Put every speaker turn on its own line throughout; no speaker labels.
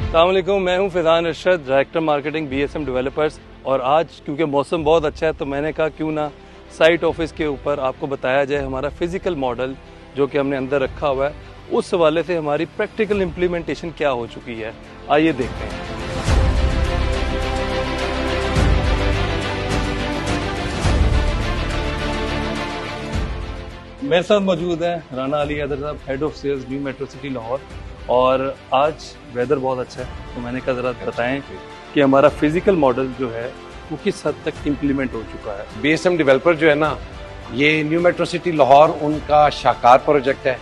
अस्सलाम वालेकुम, मैं हूं Faizan Arshad, director marketing BSM developers. और आज क्योंकि मौसम बहुत अच्छा है तो मैंने कहा क्यों ना साइट ऑफिस के ऊपर आपको बताया जाए हमारा फिजिकल मॉडल जो कि हमने अंदर रखा हुआ है, उस हवाले से हमारी प्रैक्टिकल इम्प्लीमेंटेशन क्या हो चुकी है। आइए देखते हैं। मेरे साथ मौजूद है राना अली हैदर साहब, head of sales new metro city Lahore. और आज वेदर बहुत अच्छा है तो मैंने कहा ज़रा बताएं कि हमारा फिजिकल मॉडल जो है वो किस हद तक इम्प्लीमेंट हो चुका है।
BSM डेवलपर जो है ना, ये न्यू मेट्रो सिटी लाहौर उनका शाहकार प्रोजेक्ट है।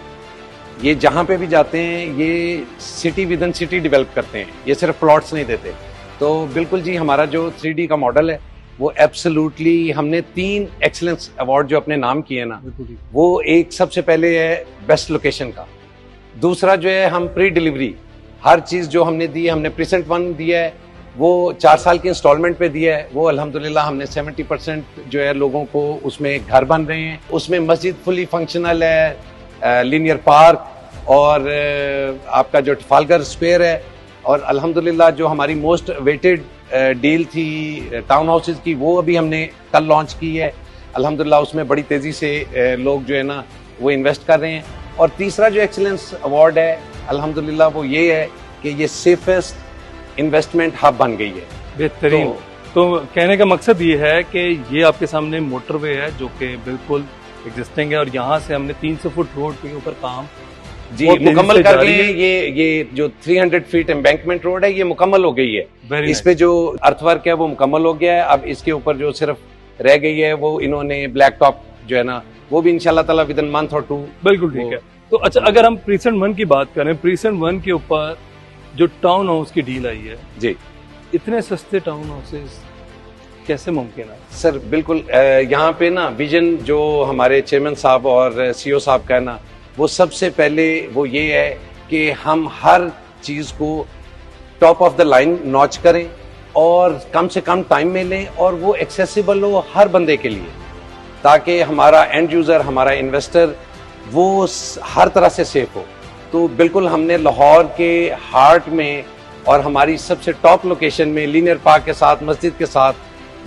ये जहाँ पे भी जाते हैं ये city with in city develop करते हैं, ये सिर्फ प्लॉट्स नहीं देते। तो बिल्कुल जी, हमारा जो 3D का मॉडल है वो एब्सोल्युटली, हमने 3 एक्सीलेंस अवार्ड जो अपने नाम किए ना, वो एक सबसे पहले है बेस्ट लोकेशन का, दूसरा जो है हम प्री डिलीवरी हर चीज़ जो हमने दी है, हमने प्रीसेंट 1 दिया है, वो 4 साल की इंस्टॉलमेंट पे दिया है। वो अल्हम्दुलिल्लाह हमने 70% जो है लोगों को उसमें घर बन रहे हैं। उसमें मस्जिद फुली फंक्शनल है, लीनियर पार्क और आपका जो ट्रफालगर स्क्वायर है। और अल्हम्दुलिल्लाह जो हमारी मोस्ट वेटेड डील थी टाउन हाउसेज की, वो अभी हमने कल लॉन्च की है। अल्हम्दुलिल्लाह उसमें बड़ी तेज़ी से लोग जो है ना वो इन्वेस्ट कर रहे हैं। और तीसरा जो एक्सीलेंस अवार्ड है अल्हम्दुलिल्लाह वो ये है कि ये सेफेस्ट इन्वेस्टमेंट हब बन गई है।
बेहतरीन। तो कहने का मकसद ये है कि ये आपके सामने मोटरवे है जो कि बिल्कुल एग्जिस्टिंग है और यहाँ से हमने 300 फुट रोड के ऊपर काम
जी मुकम्मल कर गए हैं। ये जो 300 फीट एम्बैंकमेंट रोड है ये मुकम्मल हो गई है। इस पे जो अर्थवर्क है वो मुकम्मल हो गया है। अब इसके ऊपर जो सिर्फ रह गई है वो इन्होंने ब्लैक टॉप जो है ना वो भी इंशाल्लाह ताला विद इन मंथ और 2।
बिल्कुल ठीक है। तो अच्छा, अगर हम प्रीसेंट 1 की बात करें, प्रीसेंट 1 के ऊपर जो टाउन हाउस की डील आई है
जी,
इतने सस्ते टाउन हाउसेस कैसे मुमकिन है?
सर बिल्कुल, यहाँ पे ना विजन जो हमारे चेयरमैन साहब और CEO साहब का है ना, वो सबसे पहले वो ये है कि हम हर चीज को top of the line notch करें और कम से कम टाइम में लें और वो एक्सेसिबल हो हर बंदे के लिए, ताकि हमारा एंड यूजर, हमारा इन्वेस्टर वो हर तरह से सेफ हो। तो बिल्कुल हमने लाहौर के हार्ट में और हमारी सबसे टॉप लोकेशन में लीनियर पार्क के साथ, मस्जिद के साथ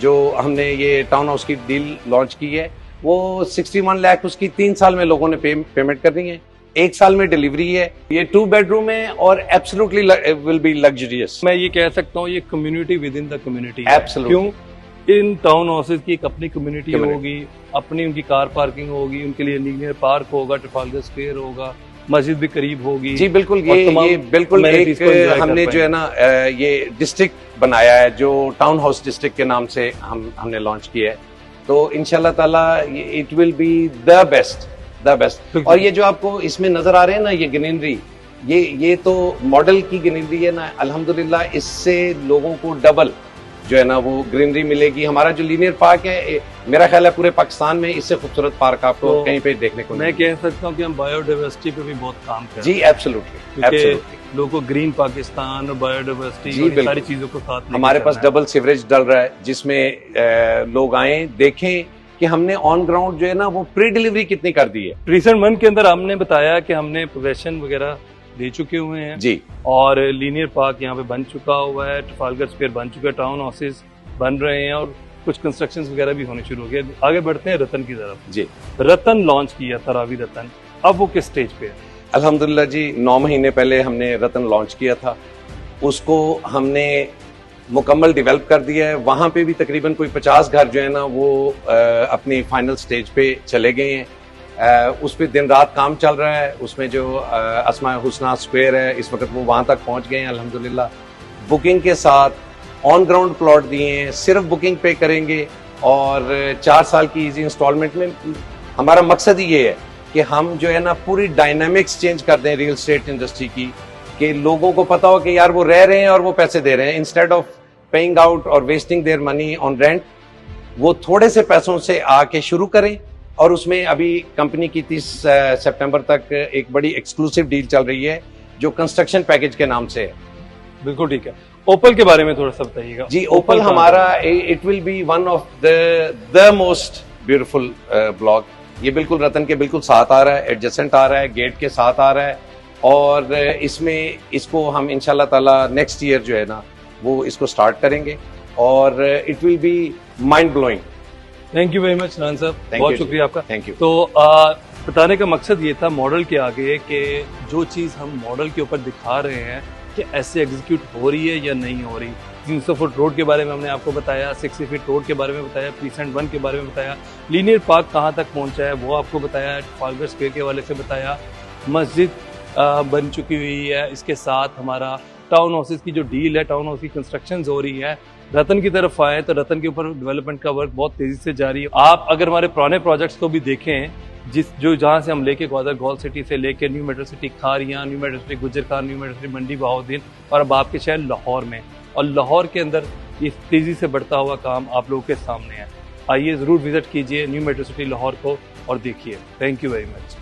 जो हमने ये टाउन हाउस की डील लॉन्च की है, वो 61 लाख उसकी 3 साल में लोगों ने पेमेंट करनी है। 1 साल में डिलीवरी है। ये 2 बेडरूम है और एब्सोल्युटली विल बी लग्जरियस।
मैं ये कह सकता हूँ ये community with in the community.
Absolutely.
क्यों? इन टाउन हाउसेज की एक अपनी कम्युनिटी होगी, अपनी उनकी कार पार्किंग होगी, उनके लिए लीनियर पार्क होगा, ट्रफालगर स्क्वायर होगा, मस्जिद भी करीब होगी।
जी बिल्कुल, ये बिल्कुल एक हमने जो है ना ये डिस्ट्रिक्ट बनाया है जो टाउन हाउस डिस्ट्रिक्ट के नाम से हमने लॉन्च किया है। तो इंशाल्लाह ताला it will be the best. और ये जो आपको इसमें नजर आ रहे हैं ना ये ग्रीनरी, ये तो मॉडल की ग्रीनरी है ना, अल्हम्दुलिल्लाह इससे लोगों को डबल जो है ना वो ग्रीनरी मिलेगी। हमारा जो लीनियर पार्क है, मेरा ख्याल है पूरे पाकिस्तान में इससे खूबसूरत पार्क आपको तो कहीं पे देखने को
मैं कह सकता हूँ कि हम बायोडाइवर्सिटी पे भी बहुत काम कर रहे हैं।
जी एब्सोल्युटली।
लोगों को ग्रीन पाकिस्तान और बायोडाइवर्सिटी सारी चीजों को साथ
हमारे पास डबल सीवरेज डल रहा है, जिसमें लोग आए देखें कि हमने ऑन ग्राउंड जो है ना वो प्री डिलीवरी कितनी कर दी है।
प्रीसेंट 1 के अंदर हमने बताया कि हमने पोजेशन वगैरह दे चुके हुए हैं
जी, और
लीनियर पार्क यहाँ पे बन चुका हुआ है, ट्रफालगर स्क्वायर बन चुका है, टाउन हाउसेज बन रहे हैं और कुछ कंस्ट्रक्शंस वगैरह भी होने शुरू हो गए। आगे बढ़ते हैं रतन की तरफ।
जी,
रतन लॉन्च किया था, रावी रतन, अब वो किस स्टेज पे है?
अल्हम्दुलिल्लाह जी, 9 महीने पहले हमने रतन लॉन्च किया था। उसको हमने मुकम्मल डेवलप कर दिया है। वहाँ पे भी तकरीबन कोई 50 घर जो है ना वो अपनी फाइनल स्टेज पे चले गए हैं। उस पर दिन रात काम चल रहा है। उसमें जो अस्मा हुस्ना स्क्वायर है इस वक्त वो वहाँ तक पहुँच गए हैं अल्हम्दुलिल्लाह। बुकिंग के साथ ऑन ग्राउंड प्लॉट दिए हैं, सिर्फ बुकिंग पे करेंगे और 4 साल की इजी इंस्टॉलमेंट में। हमारा मकसद ये है कि हम जो है ना पूरी डायनामिक्स चेंज कर दें रियल एस्टेट इंडस्ट्री की, कि लोगों को पता हो कि यार वो रह रहे हैं और वो पैसे दे रहे हैं, इंस्टेड ऑफ पेइंग आउट और wasting their money on rent, वो थोड़े से पैसों से आके शुरू करें। और उसमें अभी कंपनी की 30 सितंबर तक एक बड़ी एक्सक्लूसिव डील चल रही है जो कंस्ट्रक्शन पैकेज के नाम से है।
बिल्कुल ठीक है। ओपल के बारे में थोड़ा सा बताइएगा।
जी, ओपल हमारा it will B one of the most beautiful block. ये बिल्कुल रतन के बिल्कुल साथ आ रहा है, एडजेसेंट आ रहा है, गेट के साथ आ रहा है और इसमें इसको हम इंशाल्लाह ताला नेक्स्ट ईयर जो है ना वो इसको स्टार्ट करेंगे और it will be mind blowing.
Thank you very much Nan साहब, बहुत शुक्रिया आपका।
Thank you.
तो बताने का मकसद ये था मॉडल के आगे कि जो चीज़ हम मॉडल के ऊपर दिखा रहे हैं कि ऐसे एग्जीक्यूट हो रही है या नहीं हो रही। 300 फुट रोड के बारे में हमने आपको बताया, 60 फीट रोड के बारे में बताया, प्रीसेंट 1 के बारे में बताया, लीनियर पार्क कहाँ तक पहुँचा है वो आपको बताया, ट्रफालगर स्क्वायर के हवाले से बताया, मस्जिद बन चुकी हुई है, इसके साथ हमारा टाउन हाउसेस की जो डील है, टाउन हाउस की कंस्ट्रक्शन हो रही है। रतन की तरफ आए तो रतन के ऊपर डेवलपमेंट का वर्क बहुत तेजी से जारी है। आप अगर हमारे पुराने प्रोजेक्ट्स को भी देखें, जहाँ से हम लेके ग्वादर गोल सिटी से लेके new metro city Khariyan, new metro city गुजर खान, न्यू मेट्रो सिटी मंडी बहाउद्दीन और अब आपके शहर लाहौर में, और लाहौर के अंदर ये तेजी से बढ़ता हुआ काम आप लोगों के सामने है। आइए जरूर विजिट कीजिए न्यू मेट्रो सिटी लाहौर को और देखिए। Thank you very much.